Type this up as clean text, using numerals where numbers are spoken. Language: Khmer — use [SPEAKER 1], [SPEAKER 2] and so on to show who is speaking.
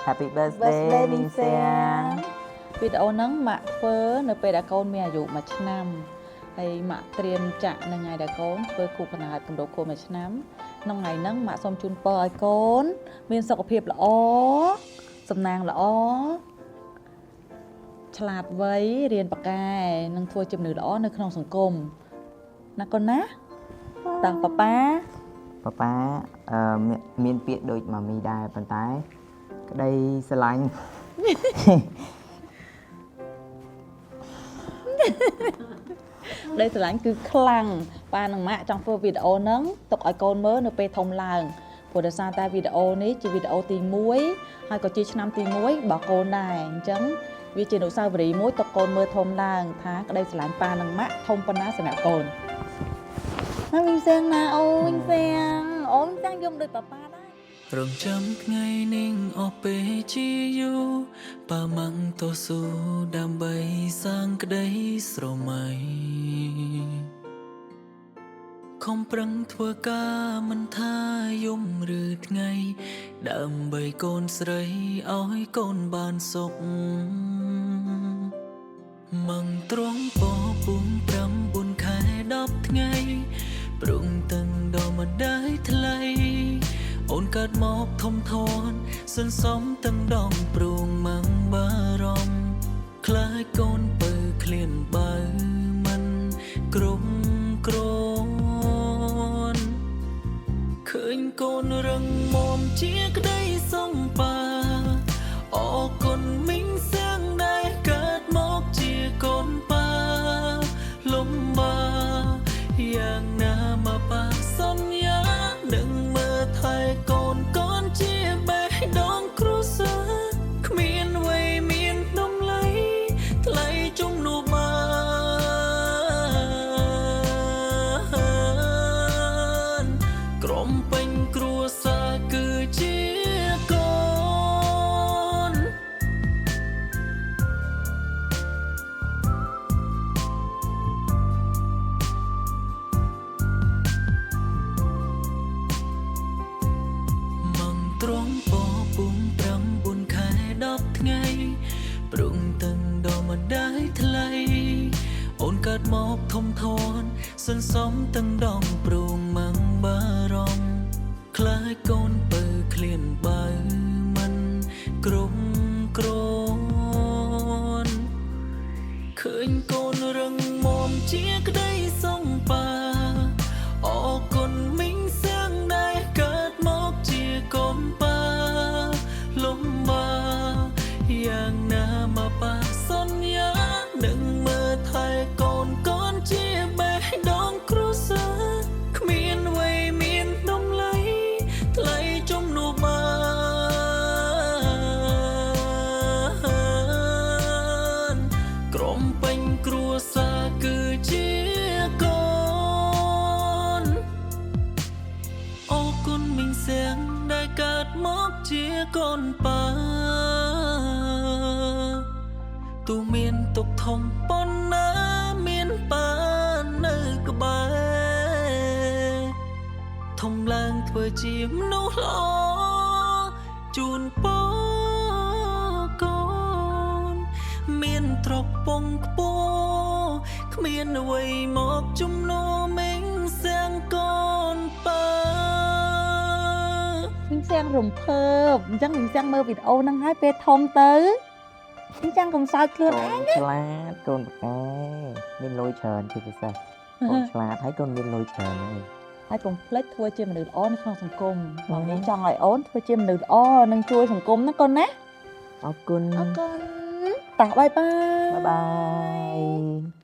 [SPEAKER 1] Happy birthday មីងសៀង
[SPEAKER 2] វីដេអូហ្នឹងម៉ាក់ធ្វើនៅពេលដែលកូនមានអាយុ1ឆ្នាំហើយម៉ាក់ត្រៀមចាក់នៅថ្ងៃដែលកូនធ្វើខួបកំណើតកម្រោគខួប1ឆ្នាំក្នុងថ្ងៃហ្នឹងម៉ាក់សូមជូនពរឲ្យកូនមានសុខភាពល្អសំណាងល្អឆ្លាតវៃរៀនប៉ាកែនិងធ្វើជាមនុស្សល្អនៅក្នុងសង្គមណាកូនណាតើប៉ា
[SPEAKER 1] មានពាក្យដូចម៉ាមីដែរប៉ុន្តែក្តីស្រឡាញ់
[SPEAKER 2] ដីស្រឡាញ់គឺខ្លាំងប៉ានិងម៉ាក់ចង់ធ្វើវីដេអូហ្នឹងទុកឲ្យកូនមើលនៅពេលធំឡើងព្រោះដោយសារតែវីដេអូនេះជាវីដេអូទី1ហើយក៏ជាឆ្នាំទី1របស់កូនដែរអញ្ចឹងវាជាអនុស្សាវរីយ៍មួយទុកកូនមើលធំឡើងថាក្តីស្រឡាញ់ប៉ានិងម៉ាក់ធំប៉ុណ្ណាសម្រាប់កូនហើយមីងសៀងណាអូមីងសៀងយំដូចប៉ាដែរ
[SPEAKER 3] រងចាំថ្ងៃនឹងអស់ពេលជាយូរប៉ាម៉ាំងតស៊ូដើម្បីសាងក្តីស្រមៃខំប្រឹងធ្វើការមិនថាយំឬថ្ងៃដើម្បីកូនស្រីឲ្យកូនបានសុខម៉ាំងទ្រាំពពុំ9ខែ10ថ្ងៃព្រមទាំងដល់ម្ដាយថ្លៃអូនកើតមកធំធាត់សន្សំទាំងដងព្រួងម៉ាំងបារម្ភខ្លាចកូនពើឃ្លានបើមិនគ្រប់គ្រាន់ឃើញកូនរឹងមាំជាក្តីសង្បាអរគុណមីងសៀងដែលកើតមកជាកូនប៉ាលំបាយ៉ាងណាមកប៉ាសន្យានឹងមើលថែកូនជាបេះដូងគ្រួសារគ្មានអ្វីមានតម្លៃថ្លៃជំនួសបានក្រុមពេញគ្រួសារគឺជាកូនទ្រង់ពពុំ9ខែ10ថ្ងៃព្រមទាំងដល់ម្ដាយថ្លៃអូនកើតមកធំធាត់សន្សំទាំងដងព្រួងម៉ាំងបារម្ភខ្លាចកូនពើឃ្លានបើមិនគ្រប់គ្រាន់ឃើញកូនរឹងមាំជាក្តីសង្បាអរគុណមីងសៀងដែលកើតមកជាកូនប៉ាលំបាយ៉ាងណាមកប៉ាសន្យានឹងមើលថែកូនជាបេះដូងគ្រួសារគ្មានអ្វីមានតម្លៃថ្លៃជំនួសបានក្រុមពេញគ្រួសារគឺជាកូនអរគុណមីងសៀងដែលកើតមកជាកូនប៉ាទូមានទុកធំប៉ុណ្ណាមានប៉ានៅក្បែរធំឡើងធ្វើជាមនុស្សល្អជូនពរកូនមានទ្រព្យពងខ្ពស់គ្មានអ្វីមកជំនួសមីងសៀងកូនប៉ា
[SPEAKER 2] មីងសៀងរំភើបអញ្ចឹងមីងសៀងមើលវីដេអូហ្នឹងហើយពេលធំទៅមីងសៀងកំសោចខ្លួនឯង
[SPEAKER 1] ឆ្លាតកូនប៉ាមានលុយច្រើនជាពិសេសកូនឆ្លាតហើយកូនមានលុយច្រើន
[SPEAKER 2] ហើយកុំភ្លេចធ្វើជាមនុស្សល្អនៅក្នុងសង្គមបងនេះចង់ឲ្យអូនធ្វើជាមនុស្សល្អនិងជួយសង្គមណាកូនណា
[SPEAKER 1] អរគុណ
[SPEAKER 2] តាបាយបាយ
[SPEAKER 1] បាយ